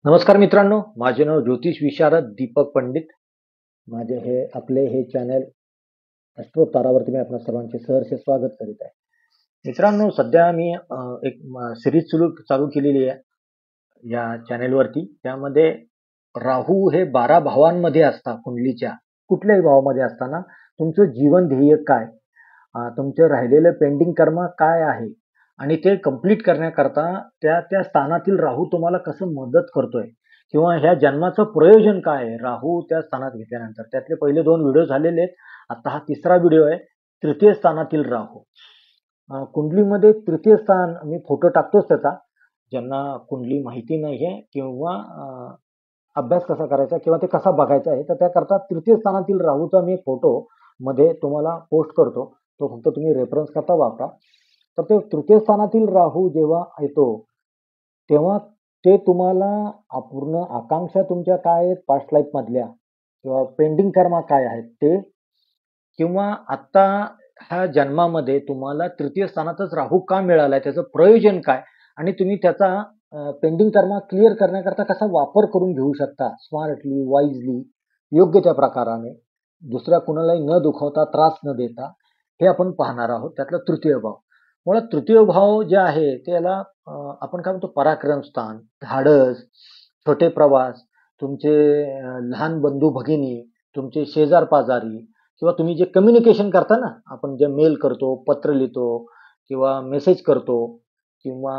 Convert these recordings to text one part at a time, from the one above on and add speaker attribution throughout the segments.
Speaker 1: नमस्कार मित्रांनो, माझे नाव ज्योतिष विशारद दीपक पंडित. आपले हे चॅनल ॲस्ट्रो तारावरती मी आपणा सर्वांचे सहर्ष स्वागत करीत आहे. मित्रांनो, सध्या मी एक सिरीज चालू केलेली आहे या चॅनेलवरती. त्यामध्ये राहू हे 12 भावांमध्ये असता कुंडलीच्या कुठल्याही भावामध्ये असताना तुमचं जीवन ध्येय काय, तुमचे राहिलेले पेंडिंग कर्म काय आहे आणि ते कंप्लीट करण्याकरता त्या स्थानातील राहू तुम्हाला कसं मदत करतोय किंवा ह्या जन्माचं प्रयोजन काय आहे राहू त्या स्थानात घेतल्यानंतर. त्यातले पहिले 2 व्हिडिओ झालेले आहेत. आता हा तिसरा व्हिडिओ आहे, तृतीय स्थानातील राहू. कुंडलीमध्ये तृतीय स्थान मी फोटो टाकतोच त्याचा. ज्यांना कुंडली माहिती नाहीये किंवा अभ्यास कसा करायचा किंवा ते कसा बघायचा आहे, तर त्याकरता तृतीय स्थानातील राहूचा मी फोटो मध्ये तुम्हाला पोस्ट करतो. तो फक्त तुम्ही रेफरन्स करता वापरा. तर ते तृतीय स्थानातील राहू जेव्हा येतो तेव्हा ते तुम्हाला अपूर्ण आकांक्षा तुमच्या काय आहेत पास्ट लाईफ मधल्या किंवा पेंडिंग कर्म काय आहेत ते, किंवा आता ह्या जन्मामध्ये तुम्हाला तृतीय स्थानातच राहू का मिळालाय, त्याचं प्रयोजन काय आणि तुम्ही त्याचा पेंडिंग कर्म क्लिअर करण्याकरता कसा वापर करून घेऊ शकता स्मार्टली, वाईजली, योग्य त्या प्रकाराने, दुसऱ्या कुणालाही न दुखावता, त्रास न देता, हे आपण पाहणार आहोत. त्यातला तृतीय भाव. मुळात तृतीय भाव जे आहे त्याला आपण काय म्हणतो, पराक्रम स्थान, धाडस, छोटे प्रवास, तुमचे लहान बंधू भगिनी, तुमचे शेजार पाजारी किंवा तुम्ही जे कम्युनिकेशन करता ना, आपण जे मेल करतो, पत्र लिहितो किंवा मेसेज करतो किंवा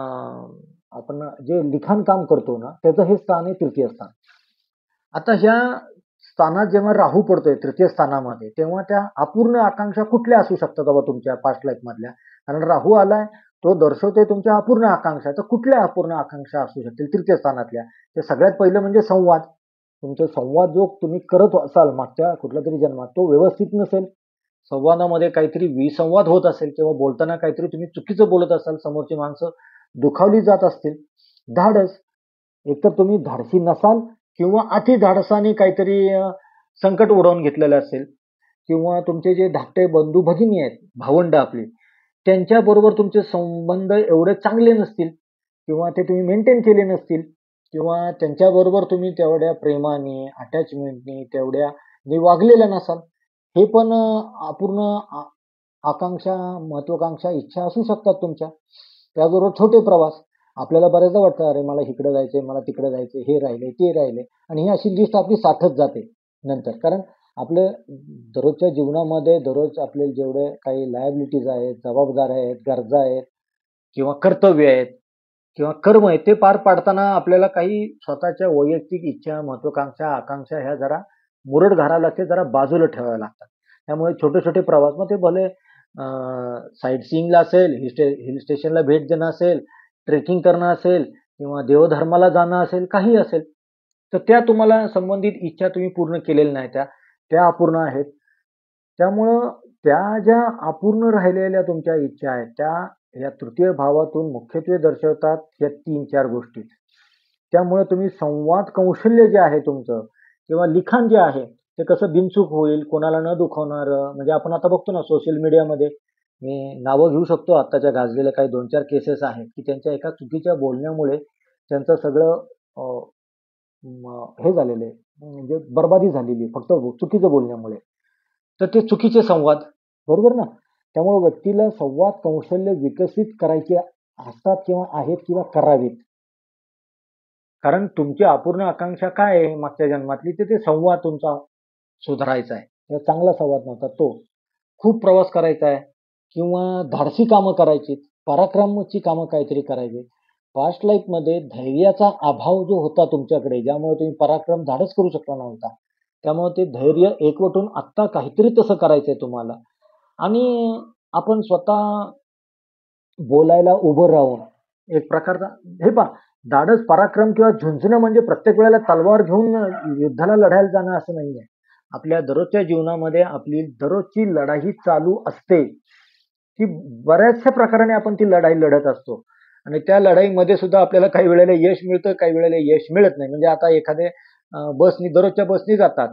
Speaker 1: आपण जे लिखाण काम करतो ना, त्याचं हे स्थान आहे तृतीय स्थान. आता ह्या स्थानात जेव्हा राहू पडतोय तृतीय स्थानामध्ये, तेव्हा त्या अपूर्ण आकांक्षा कुठल्या असू शकतात बाबा तुमच्या पास्ट लाईफ मधल्या? कारण राहू आलाय, तो दर्शवतोय तुमच्या अपूर्ण आकांक्षा. तर कुठल्या अपूर्ण आकांक्षा असू शकतील तृतीय स्थानातल्या? ते सगळ्यात पहिलं म्हणजे संवाद. तुमचा संवाद जो तुम्ही करत असाल मागच्या कुठल्या तरी जन्मात, तो व्यवस्थित नसेल, संवादामध्ये काहीतरी विसंवाद होत असेल किंवा बोलताना काहीतरी तुम्ही चुकीचं बोलत असाल, समोरची माणसं दुखावली जात असतील. धाडस, एकतर तुम्ही धाडसी नसाल किंवा अति धाडसाने काहीतरी संकट ओढवून घेतलेलं असेल, किंवा तुमचे जे धाकटे बंधू भगिनी आहेत, भावंड आपली, त्यांच्याबरोबर तुमचे संबंध एवढे चांगले नसतील किंवा ते तुम्ही मेंटेन केले नसतील किंवा त्यांच्याबरोबर तुम्ही तेवढ्या प्रेमाने, अटॅचमेंटने, तेवढ्या वागलेल्या नसाल. हे पण अपूर्ण आकांक्षा, महत्वाकांक्षा, इच्छा असू शकतात तुमच्या. त्याचबरोबर छोटे प्रवास. आपल्याला बऱ्याचदा वाटतं, अरे मला इकडे जायचंय, मला तिकडे जायचंय, हे राहिले, ते राहिले, आणि ही अशी लिस्ट आपली साठत जाते नंतर. कारण आपले दररोजच्या जीवनामध्ये दररोज आपले जेवढे काही लायबिलिटीज आहेत, जबाबदाऱ्या आहेत, गरजा आहेत किंवा कर्तव्य आहेत किंवा कर्म आहेत, ते पार पाडताना आपल्याला काही स्वतःच्या वैयक्तिक इच्छा, महत्वाकांक्षा, आकांक्षा ह्या जरा मुरड घालायला लागते, जरा बाजूला ठेवाव्या लागतात. त्यामुळे छोटे छोटे प्रवास, मग ते भले साईट सीइंगला असेल, हिल स्टेशनला भेट देणं असेल, ट्रेकिंग करणं असेल किंवा देवधर्माला जाणं असेल, काही असेल, तर त्या तुम्हाला संबंधित इच्छा तुम्ही पूर्ण केलेल्या नाही, त्या अपूर्ण आहेत. त्यामुळं त्या ज्या अपूर्ण राहिलेल्या तुमच्या इच्छा आहेत, त्या या तृतीय भावातून मुख्यत्वे दर्शवतात या 3-4 गोष्टी. त्यामुळे तुम्ही संवाद कौशल्य जे आहे तुमचं किंवा लिखाण जे आहे ते कसं बिनचूक होईल, कोणाला न दुखवणारं. म्हणजे आपण आता बघतो ना सोशल मीडियामध्ये, मी नावं घेऊ शकतो, आत्ताच्या गाजलेल्या काही 2-4 केसेस आहेत की त्यांच्या एका चुकीच्या बोलण्यामुळे त्यांचं सगळं हे झालेलं आहे, म्हणजे बरबादी झालेली आहे फक्त चुकीचं बोलण्यामुळे. तर ते चुकीचे संवाद, बरोबर ना? त्यामुळे व्यक्तीला संवाद कौशल्य विकसित करायचे असतात किंवा आहेत किंवा करावेत. कारण तुमची अपूर्ण आकांक्षा काय आहे मागच्या जन्मातली, ते संवाद तुमचा सुधारायचा आहे. किंवा चांगला संवाद नव्हता तो. खूप प्रवास करायचा आहे किंवा धाडसी कामं करायची, पराक्रमाची कामं काहीतरी करायची. पास्ट लाईफमध्ये धैर्याचा अभाव जो होता तुमच्याकडे, ज्यामुळे तुम्ही पराक्रम, धाडस करू शकला नव्हता. त्यामुळे ते धैर्य एकवटून आत्ता काहीतरी तसं करायचंय तुम्हाला. आणि आपण स्वतः बोलायला उभं राहून एक प्रकारचा, हे पहा, धाडस, पराक्रम किंवा झुंजणं म्हणजे प्रत्येक वेळेला तलवार घेऊन युद्धाला लढायला जाणं असं नाहीये. आपल्या दररोजच्या जीवनामध्ये आपली दररोजची लढाई चालू असते, की बऱ्याचशा प्रकाराने आपण ती लढाई लढत असतो आणि त्या लढाईमध्ये सुद्धा आपल्याला काही वेळेला यश मिळतं, काही वेळेला यश मिळत नाही. म्हणजे आता एखादे बसनी, दररोजच्या बसनी जातात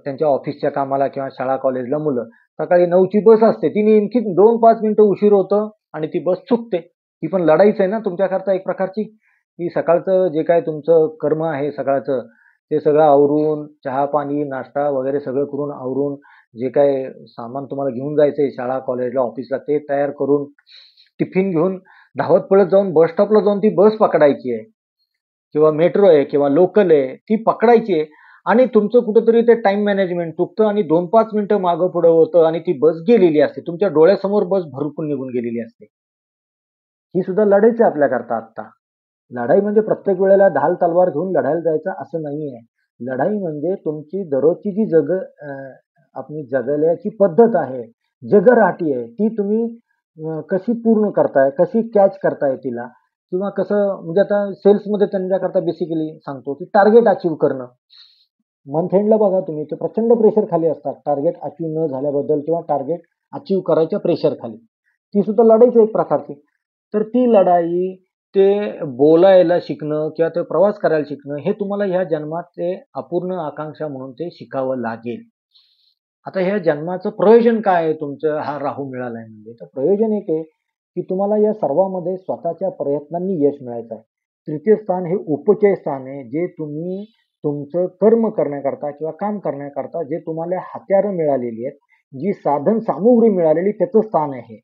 Speaker 1: त्यांच्या ऑफिसच्या कामाला किंवा शाळा कॉलेजला मुलं. सकाळी 9ची बस असते, ती नेमकी 2-5 मिनिटं उशीर होतं आणि ती बस चुकते. ती पण लढाईच आहे ना तुमच्याकरता एक प्रकारची. की सकाळचं जे काय तुमचं कर्म आहे सकाळचं, ते सगळं आवरून, चहा, पाणी, नाश्ता वगैरे सगळं करून आवरून, जे काय सामान तुम्हाला घेऊन जायचंय शाळा, कॉलेजला, ऑफिसला ते तयार करून, टिफिन घेऊन धावत पळत जाऊन बस स्टॉपला जाऊन ती बस पकडायची आहे किंवा मेट्रो आहे किंवा लोकल आहे, ती पकडायची आहे आणि तुमचं कुठेतरी ते टाईम मॅनेजमेंट चुकतं आणि 2-5 मिनिटं मागं पुढं होतं आणि ती बस गेलेली असते. तुमच्या डोळ्यासमोर बस भरकून निघून गेलेली असते. ही सुद्धा लढाईच आहे आपल्याकरता आत्ता. लढाई म्हणजे प्रत्येक वेळेला ढाल तलवार घेऊन लढायला जायचं असं नाहीये. लढाई म्हणजे तुमची दररोजची जी आपली जगण्याची पद्धत आहे, जगराटी आहे, ती तुम्ही कशी पूर्ण करताय, कशी कॅच करताय तिला किंवा कसं म्हणजे आता सेल्समध्ये त्यांच्याकरता बेसिकली सांगतो, की टार्गेट अचीव्ह करणं. मंथ एंडला बघा तुम्ही ते प्रचंड प्रेशर खाली असतात. टार्गेट अचीव्ह न झाल्याबद्दल किंवा टार्गेट अचीव्ह करायच्या प्रेशर खाली. ती सुद्धा लढाईच आहे एक प्रकारची. तर ती लढाई, ते बोलायला शिकणं किंवा ते प्रवास करायला शिकणं, हे तुम्हाला ह्या जन्मात ते अपूर्ण आकांक्षा म्हणून ते शिकावं लागेल. आता ह्या जन्माचं प्रयोजन काय आहे तुमचं हा राहू मिळालाय म्हणजे? तर प्रयोजन एक आहे, की तुम्हाला या सर्वामध्ये स्वतःच्या प्रयत्नांनी यश मिळायचं आहे. तृतीय स्थान हे उपचय स्थान आहे, जे तुम्ही तुमचं कर्म करण्याकरता किंवा काम करण्याकरता जे तुम्हाला हत्यारं मिळालेली आहेत, जी साधन सामुग्री मिळालेली त्याचं स्थान आहे.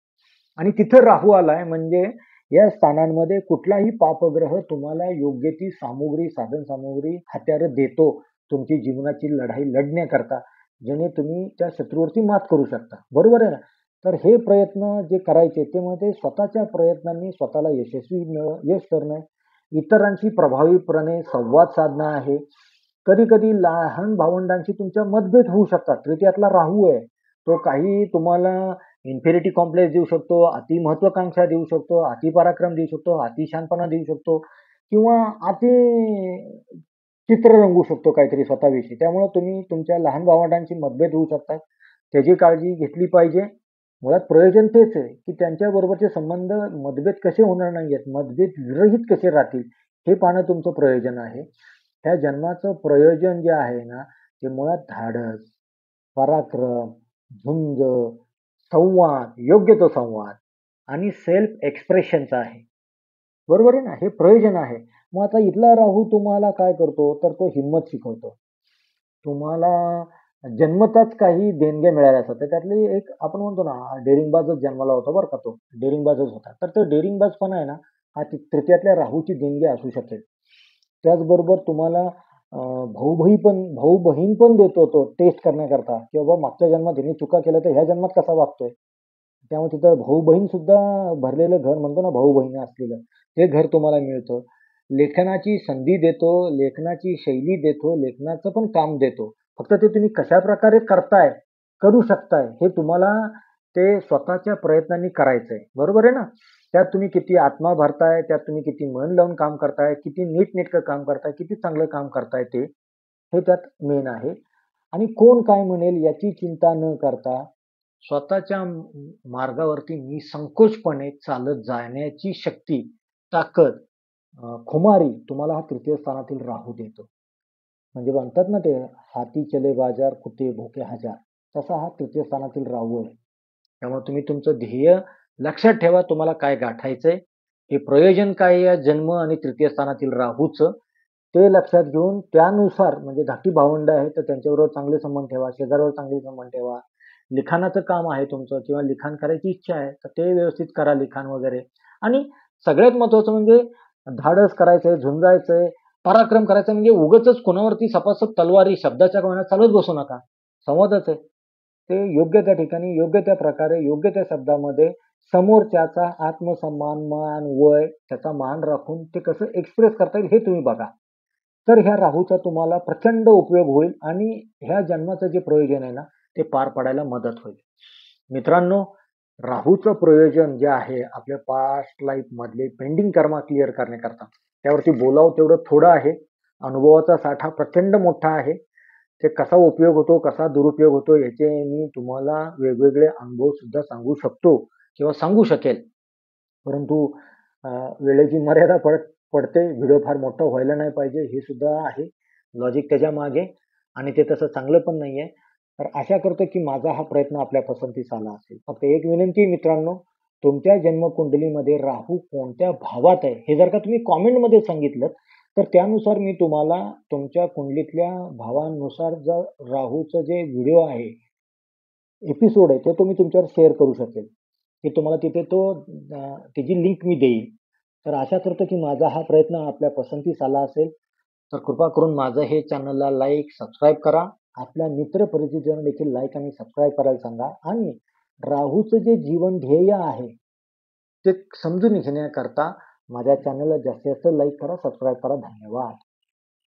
Speaker 1: आणि तिथं राहू आलाय म्हणजे या स्थानांमध्ये कुठलाही पापग्रह तुम्हाला योग्य ती सामुग्री, साधन सामुग्री, हत्यारं देतो तुमची जीवनाची लढाई लढण्याकरता, जेणे तुम्ही त्या शत्रूवरती मात करू शकता. बरोबर आहे ना? तर हे प्रयत्न जे करायचे ते म्हणजे स्वतःच्या प्रयत्नांनी स्वतःला यश करणं आहे. इतरांशी प्रभावीपणे संवाद साधणं आहे. कधी-कधी लहान भावंडांशी तुमच्या मतभेद होऊ शकतात. तृतीयातला राहू आहे. तो काही तुम्हाला इन्फिनिटी कॉम्प्लेक्स देऊ शकतो, अति महत्वाकांक्षा देऊ शकतो, अति पराक्रम देऊ शकतो, अति शहाणपणा देऊ शकतो किंवा अति चित्र रंगू शकतो काहीतरी स्वतःविषयी. त्यामुळे तुम्ही तुमच्या लहान भावंडांशी मतभेद होऊ शकतात. त्याची काळजी घेतली पाहिजे. मुळात प्रयोजन तेच आहे, की त्यांच्याबरोबरचे संबंध मतभेद कसे होणार नाहीयेत, मतभेद विरहित कसे राहतील, हे पाहणं तुमचं प्रयोजन आहे. ह्या जन्माचं प्रयोजन जे आहे ना, ते मुळात धाडस, पराक्रम, झुंज, संवाद, योग्य तो संवाद आणि सेल्फ एक्सप्रेशनचा आहे. बरोबर आहे ना? हे प्रयोजन आहे. मग आता इथला राहू तुम्हाला काय करतो, तर तो हिंमत शिकवतो. तुम्हाला जन्मताच काही देणग्या मिळाल्या असतात. तर त्यातली एक आपण म्हणतो ना, डेअरिंगबाजच जन्माला होता बरं का तो. डेअरिंगबाजच होता. तर तो डेअरिंगबाजपणा आहे ना, हा तृतीयातल्या राहूची देणगी असू शकेल. त्याचबरोबर तुम्हाला भाऊ-बहीण पण देतो तो टेस्ट करण्याकरता, की बाबा मागच्या जन्मात ह्याने चुका केल्या, तर ह्या जन्मात कसा वागतोय? त्यामुळे तिथं भाऊ-बहीण सुद्धा भरलेलं घर म्हणतो ना, भाऊ-बहिणी असलेलं, ते घर तुम्हाला मिळतं. लेखनाची संधी देतो, लेखनाची शैली देतो, लेखनाचं पण काम देतो. फक्त ते तुम्ही कशाप्रकारे करू शकताय, हे तुम्हाला ते स्वतःच्या प्रयत्नांनी करायचंय. बरोबर आहे ना? त्यात तुम्ही किती आत्मा भरताय, त्यात तुम्ही किती मन लावून काम करताय, किती नीटनेटकं काम करताय, किती चांगलं काम करताय ते, हे त्यात मेन आहे. आणि कोण काय म्हणेल याची चिंता न करता स्वतःच्या मार्गावरती निसंकोचपणे चालत जाण्याची शक्ती, ताकद, खुमारी तुम्हाला हा तृतीय स्थानातील राहू देतो. म्हणजे म्हणतात ना ते, "हाती चले बाजार, कुत्ते भोके हजार." तसा हा तृतीय स्थानातील राहू आहे. त्यामुळे तुम्ही तुमचं ध्येय लक्षात ठेवा, तुम्हाला काय गाठायचंय, हे प्रयोजन काय आहे या जन्म आणि तृतीय स्थानातील राहूचं, ते लक्षात घेऊन त्यानुसार म्हणजे धाकटी भावंड आहेत, तर त्यांच्याबरोबर चांगले संबंध ठेवा, शेजाऱ्यावर चांगले संबंध ठेवा. लिखाणाचं काम आहे तुमचं किंवा लिखाण करायची इच्छा आहे, तर ते व्यवस्थित करा लिखाण वगैरे. आणि सगळ्यात महत्त्वाचं म्हणजे धाडस करायचंय, झुंजायचंय, पराक्रम करायचा म्हणजे उगाचच कोणावरती सपासप तलवारी शब्दाच्या कोणाला चालत बसू नका. संवादच आहे. ते योग्य त्या ठिकाणी, योग्य त्या प्रकारे, योग्य त्या शब्दामध्ये समोरच्याचा आत्मसन्मान, मान, वय त्याचा मान राखून ते कसं एक्सप्रेस करता येईल हे तुम्ही बघा. तर ह्या राहूचा तुम्हाला प्रचंड उपयोग होईल आणि ह्या जन्माचं जे प्रयोजन आहे ना, ते पार पाडायला मदत होईल. मित्रांनो, राहूचं प्रयोजन जे आहे आपल्या पास्ट लाईफमधले पेंडिंग कर्म क्लिअर करण्याकरता, त्यावरती बोलावं तेवढं थोडं आहे. अनुभवाचा साठा प्रचंड मोठा आहे. ते कसा उपयोग होतो, कसा दुरुपयोग होतो याचे मी तुम्हाला वेगवेगळे अनुभव सुद्धा सांगू शकतो किंवा सांगू शकेल. परंतु अ, वेळेची मर्यादा पडते. व्हिडिओ फार मोठा व्हायला नाही पाहिजे हे सुद्धा आहे. लॉजिक त्याच्यामागे आणि ते तसं चांगलं पण नाहीये. तर आशा करतो की माझा हा प्रयत्न आपल्या पसंतीस आला असेल. फक्त एक विनंती मित्रांनो, तुमच्या जन्मकुंडलीमध्ये राहू कोणत्या भावात आहे हे जर का तुम्ही कॉमेंटमध्ये सांगितलं तर त्यानुसार मी तुम्हाला तुमच्या कुंडलीतल्या भावानुसार जर राहूचं जे व्हिडिओ आहे, एपिसोड आहे ते तो मी तुमच्यावर शेअर करू शकेल, की तुम्हाला तिथे त्याची लिंक मी देईल. तर आशा करतो की माझा हा प्रयत्न आपल्या पसंतीस आला असेल. तर कृपा करून माझं हे चॅनलला लाईक, सबस्क्राईब करा. आपल्या मित्र परिचितांना देखील लाईक आणि सबस्क्राईब करायला सांगा आणि राहूचं जे जीवन ध्येय आहे, ते समजून घेण्याकरता माझ्या चॅनलला जास्तीत जास्त लाईक करा, सबस्क्राईब करा. धन्यवाद.